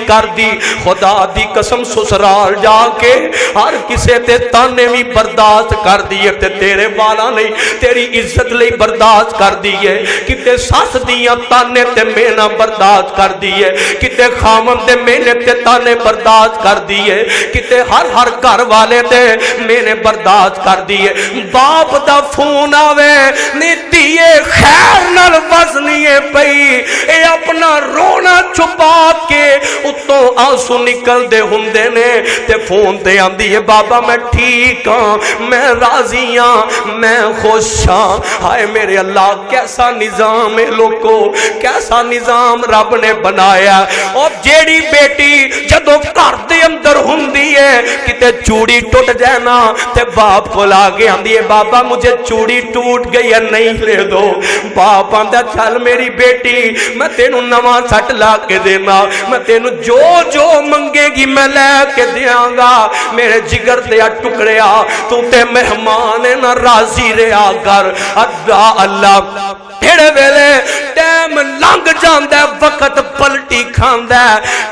कर दी। खुदा दी कसम ससुराल जाके हर किसे ते ताने भी बर्दाश्त कर दिए ते तेरे वाला नहीं तेरी इज्जत लई बर्दाश्त कर दिए। किते सस दियां ताने ते मेहना बर्दाश्त कर दिए, किते खामन दे मेहने ते ताने बर्दाश्त कर दिए, किते हर घर वाले दे मेहने बर्दाश्त कर दिए। बाप दा फोन आवे नीतिए खैर नाल वजनीए पई ए अपना रोना छुपा के उत्तों आंसू निकलदे हुंदे ने ते फोन ते आंदी है बाबा मैं ठीक हां, मैं राजी हां, मैं खुश हां। हाय मेरे अल्लाह कैसा निजाम है लोगो, कैसा निजाम रब ने बनाया। और जेड़ी बेटी जदों घर दे अंदर हुंदी है किते चूड़ी टूट जाए ना ते बाप को आके आंदी है बाबा मुझे चूड़ी टूट गई है नहीं ले दो। बाप आंदा चल मेरी बेटी मैं तेनू नवा सट ला के देना, मैं तेनू जो जो मंगेगी मैं लैके देंगा। मेरे जिगर दे टुकड़िया तू ते मेहमान है ना राजी रहा कर। अल्लाह अल्लाह एड़े वेले टाइम लंघ जांदा वक्त पलटी खांदा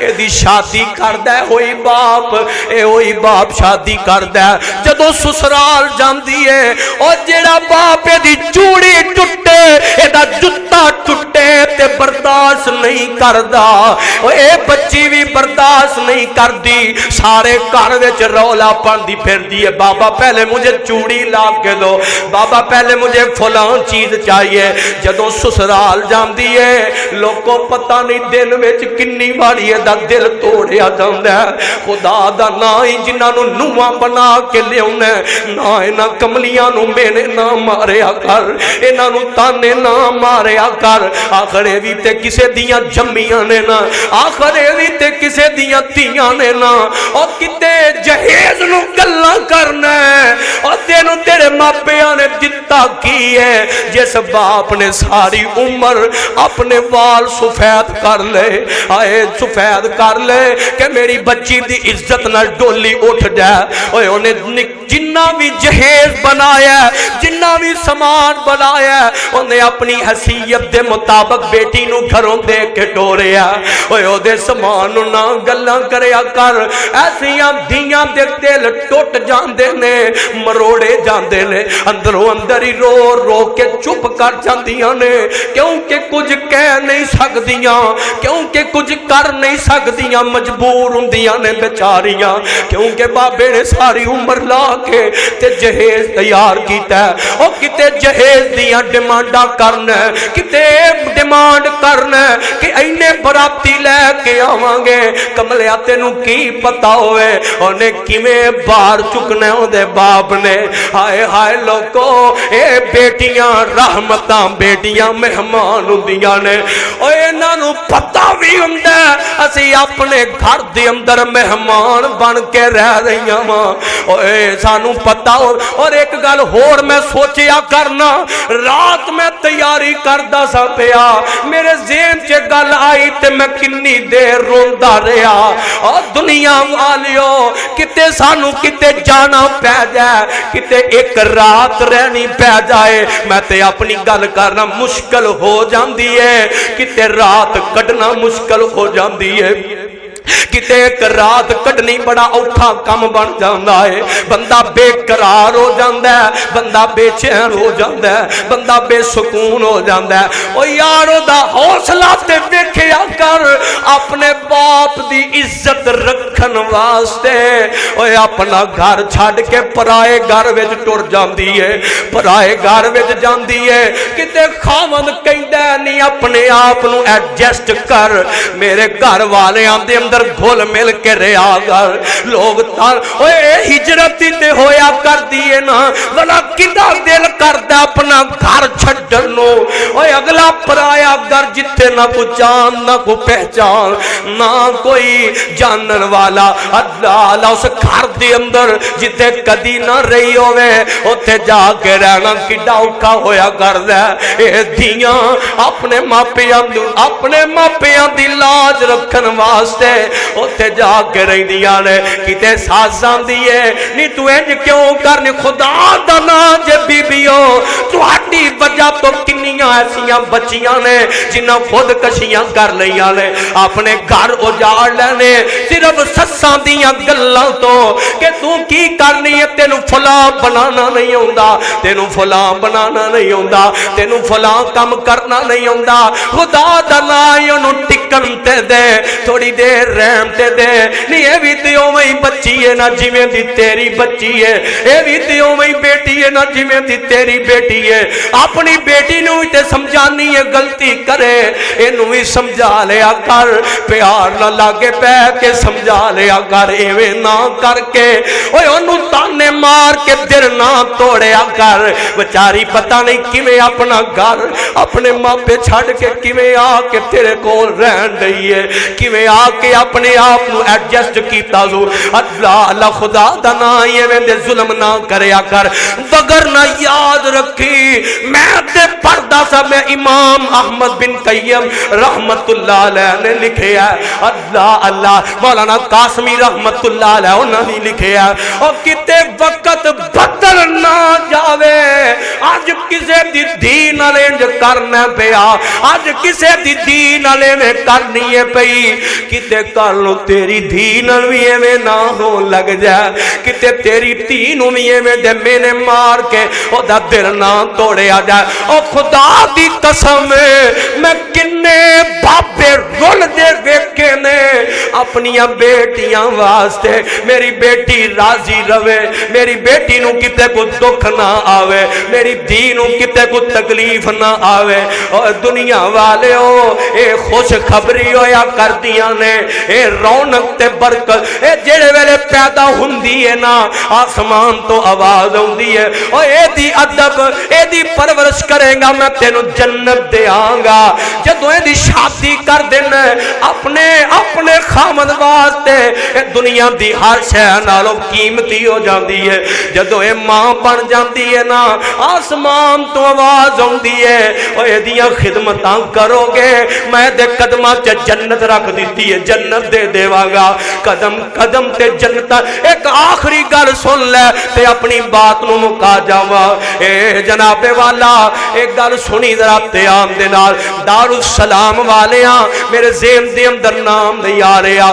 एदी शादी करदा होई बाप, ए होई बाप शादी करदा जदों ससुराल जांदी है और जेड़ा बाप एदी चूड़ी टुटे एदा जुत्ता टुटे ते बर्दाश्त नहीं करदा। ए बच्ची भी बर्दाश्त नहीं करदी, सारे घर विच रौला पांदी फिरदी है बाबा पहले मुझे चूड़ी ला के दो, बाबा पहले मुझे फलां चीज चाहिए। जदों ससुराल जांदी है लोगों पता नहीं दिन विच किन्नी वारी दा दिल तोड़िया जांदा है। खुदा दा ना ही जिन्हां नूं नूहां बना के लियाउना ना इन्हां कमलियां नूं मेने ना मारिया कर, इन्हां नूं ताने ना मारिया कर। आखरे भी ते किसे दियां जम्मियां ने ना, आखरे भी ते किसे दियां धीआं ने ना। और किते जहेज नूं गल्लां करना और तेनू तेरे मापियां ने दिता की है जिस बाप ने सारी उम्र अपने वाल सफेद कर ले, आए सफेद कर ले कि मेरी बच्ची दी इज्जत न डोली उठ जाए। उन्हें जिन्ना भी जहेज बनाया जिन्ना भी समान बनाया उन्हें अपनी हैसियत के मुताबिक बेटी नू घरों दे के टोरिया। ओदे समान ना गल्लां करया कर, ऐसियां धीआं दे दिल टुट जांदे ने मरोड़े जांदे ने, अंदरों अंदर ही रो रो के चुप कर जांदियां ने क्योंकि कुछ कह नहीं सकदियां, क्योंकि कुछ कर नहीं सकदियां, मजबूर हुंदियां ने बेचारियां। क्योंकि बाबे ने सारी उम्र ला के ते जहेज तैयार कीता और किते जहेज दियां डिमांडा करना, किते डिमांड करना कि इन्ने बराती लैके आवांगे। कमलिया तेनू की पता होवे उन्हें किवें बाहर चुकना उहदे बाप ने। हाय हाय लोगो ए बेटियां रहमतां बेटियां मेहमान हुंदियां ने। और इन्हां नूं पता भी हुंदा असीं अपने घर दे अंदर मेहमान बन के रह रहीआं वां। ओए सानू पता हो। और एक गल होर मैं सोचिया करना, रात मैं तैयारी करदा सा पिया मेरे ज़हन च गल आई ते मैं किन्नी देर रोंदा रहा। और दुनिया वालियो किते सानू किते जाना पै जाए, किते एक रात रहनी पै जाए, मैं ते अपनी गल करना मुश्किल हो जाती है, किते रात कढ़ना मुश्किल हो जाती है, किते एक रात कढ़नी बड़ा औखा कम बन जाता है। बंदा बेकरार हो जाता है, बंदा बेचैन हो जाता है, बंदा बेसुकून हो जाता है। और यार ओदा हौसला ते वेखिया कर अपने बाप दी इज्जत रखन वास्ते ओए अपना घर छड़ के पराए घर विच टुर जाती है, पराए घर विच जाती है। किते खावंद कहंदा नहीं अपने आप नूं एडजस्ट कर, मेरे घर वालियां दे अंदर घुल मिल के रहा कर। लोग हिजरत ते होया कर दिए ना, वाला किदा दिल करदा अपना घर छड्डन नूं। ओए अगला पराया घर जिथे ना कोई जान ना कोई पहचान ना कोई जानन वाला, अल्लाह उस घर दे अंदर जिथे कदी ना रही होवे उत्थे जाके रहना किड्डा औखा होया करदा। ए धीआं अपने मापियां दी लाज रखन वास्ते उत्थे जाके रहिंदियां ने किते सास आंदी है नी तू इंज क्यों करनी खुदा दा नाम जे बीबीओ तुहाडी वजह तो किन्नियां ऐसियां बच्चियां ने जिन्हां खुदकशियां कर लईयां ने अपने घर उजाड़ लेने सिर्फ सस्सां दियां गल्लां तो कि तू की करनी है तेनू फलां बनाना नहीं आउंदा तेनू फलां बनाना नहीं आउंदा तेनू फलां काम करना नहीं आउंदा खुदा दा नाम ओनू टिकन ते दे थोड़ी देर रहम ते दे नी ये भी ते उवें ही बच्ची है ना जिवें दी तेरी बच्ची है ये भी ते उवें ही बेटी है ना जिवें दी तेरी बेटी है अपनी बेटी नू भी ते समझानी है गलती करे इनू भी समझा लिया कर प्यार ना लागे पै के समझा लिया कर एवें ना करके ओए ओनू ताने मार के दिल ना तोड़िया कर बेचारी पता नहीं किवें अपना घर अपने मापे छड़ के किवें आके तेरे कोल रहन रही है किवें आके अपने आप नू एडजस्ट कीता जो अल्लाह अल्लाह खुदा दा नाम एवें दे जुल्म ना करया कर बगर ना याद रखी मैं ते पढ़दा सा मैं इमाम अहमद बिन कय्यम रहमतुल्लाह अलैह ने लिखे है अल्लाह अल्लाह मौलाना कासमी रहमतुल्लाह अलैह उन्होंने लिखे है और किते वक्त बदल ना जावे अज किसे दी धी नाल इंज करना पिया अज किसे दी धी नाल इवें करनी है पई किते कल नूं तेरी धी नाल भी इवें ना हो लग जाए किते तेरी धी नूं भी इवें दे मेने मार के ओदा दिल ना तोड़िया जाए ओ खुदा दी कसम मैं किन्ने बाबे रुलदे वेखे ने अपनियां बेटियां वास्ते मेरी बेटी राजी रवे मेरी बेटी नूं किते कोई दुख ना आवे मेरी धी नूं किते कोई तकलीफ ना आवे और दुनिया वाले ओ ए खुश खबरी होया करदियां ने ए रौनक ते बरकत ए जेड़े वेले पैदा हुंदी है ना आसमान तो आवाज आउंदी है ओ एदी अदब एदी परवरिश करेगा मैं तेनू जन्नत देआंगा जदों एदी शादी कर देना अपने अपने खामद वास्ते ए दुनिया दी हर शै नालों कीमती हो जाती है जदों ए मां बन जाती है ना आसमान तो आवाज आउंदी है ओ एदियां खिदमतां करोगे मैं दे कदमां च जन्नत रख दी है जन्नत दे देवांगा कदम कदम ते जन्नत एक आखिरी गल सुन ले ते अपनी बात नूं मुका जावा ए जनाबे वाला एक गल सुनी जरा ध्यान दे नाल दारुस सलाम वालियां मेरे ज़हन दे अंदर नाम नहीं आ रहा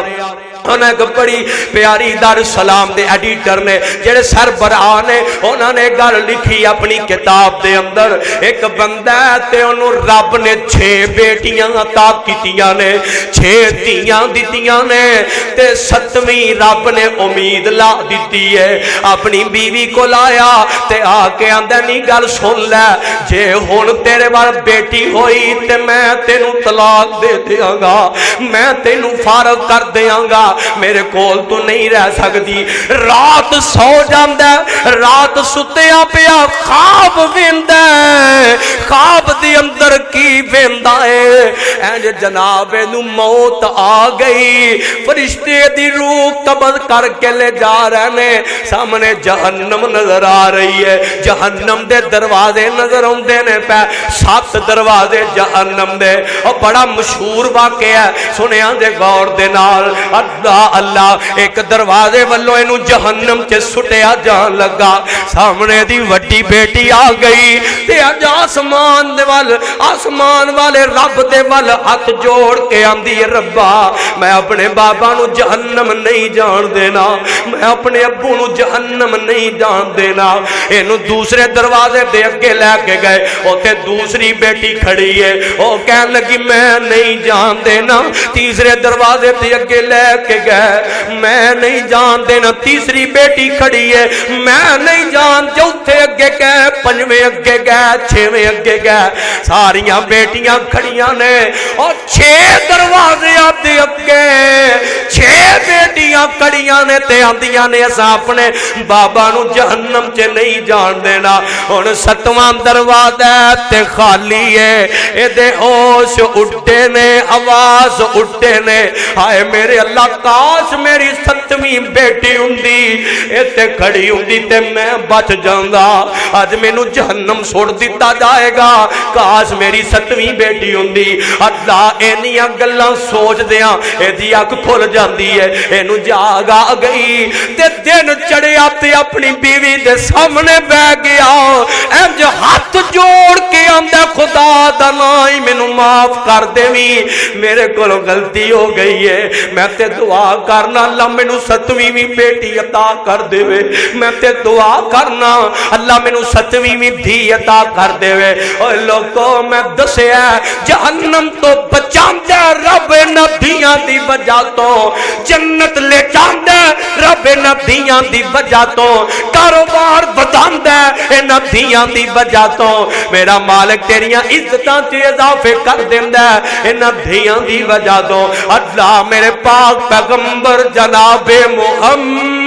उन्हें एक बड़ी प्यारी दारुस सलाम दे एडिटर ने जेड़े सरबराह ने उन्होंने गल लिखी अपनी किताब दे अंदर एक बंदा ते उन्हों रब ने 6 बेटियां अता कीतियां ने 6 धीयां दित्तियां ने ते 7वीं रब ने उम्मीद ला दी है अपनी बीवी को लाया ते आके आंदा नहीं गल सुन लै जे हुण तेरे वाल बेटी होई ते मैं तेनू तलाक दे देंगा मैं तेनू फारग कर देंगा मेरे कोल तो नहीं रह सकती रात सौ जांदा रात सुत्या पिया ख्वाब वेंदा ख्वाब दे अंदर की वेंदा है इंज जनाब नू मौत आ गई फरिश्ते दी रूह कब्ज करके ले जा रहे ने सामने जहन्नम नजर आ रही है जहन्नम दे दरवाजे नजर आउंदे ने पै 7 दरवाजे जहन्नम दे और बड़ा मशहूर वाकया है सुनिया जे गौर दे नाल अल्लाह अल्लाह एक दरवाजे वालों इनू जहन्नम च सुटिया जान लगा सामने दी वड्डी बेटी आ गई ते अज आसमान दे वल आसमान वाले रब दे वल हाथ जोड़ के आंदी है रब्बा मैं अपने बाबा नू जहन्नम नहीं जान देना मैं अपने अब्बू नू जहन्नम नहीं जान देना इनू दूसरे दरवाजे दे अगे लैके गए उत्थे दूसरी बेटी खड़ी है वो कहन लगी मैं नहीं जान देना तीसरे दरवाजे दे अगे लैके गए मैं नहीं जान देना तीसरी बेटी खड़ी है मैं नहीं जान चौथे अगे गए 5वें अगे गए 6वें अगे गए सारियां बेटियां खड़ियां ने और 6 दरवाजे दे अगे 6 बेटियां खड़ी करदियां ने ते आंदियां ने असां अपने बाबा नू जहन्नम च नहीं जान देना। हुण 7वां दरवाजा ते खाली है, एदे होश उड्डे ने, आवाज उड्डे ने। हाय मेरे अल्लाह, काश मेरी 7वीं बेटी हुंदी इत्थे खड़ी हुंदी ते मैं बच जांदा। अज मैनू जहन्नम सुट दिता जाएगा, काश मेरी 7वीं बेटी हुंदी। अल्लाह इन्नियां गल्लां सोचदियां इहदी अख खुल जांदी है, इहनू जाग आ गई ते दिन चढ़िया ते अपनी बीवी दे सामने बह गया। इंज हाथ जोड़ के आंदा, खुदा दा नाम ही मैनू माफ कर देवी, मेरे कोलों गलती हो गई है। मैं ते दुआ करना अल्लाह मैनू 7वीं भी बेटी अता कर देवे। मैं ते दुआ करना अल्लाह मैनू 7वीं भी धी अता कर देवे। ओए लोगो, मैं दसिया जहन्नम तो बचांदा रब नबियां दी वजह तो, जन्नत ले जांदा रब नबियां दी वजह तो, कारोबार वधांदा इन्हां धियां दी वजह तो। मेरा मालिक तेरियां इज्जतां च इजाफे कर देंदा इन्हां धियां दी वजह तो। अल्लाह मेरे पाक पैगंबर जनाबे मुहम्मद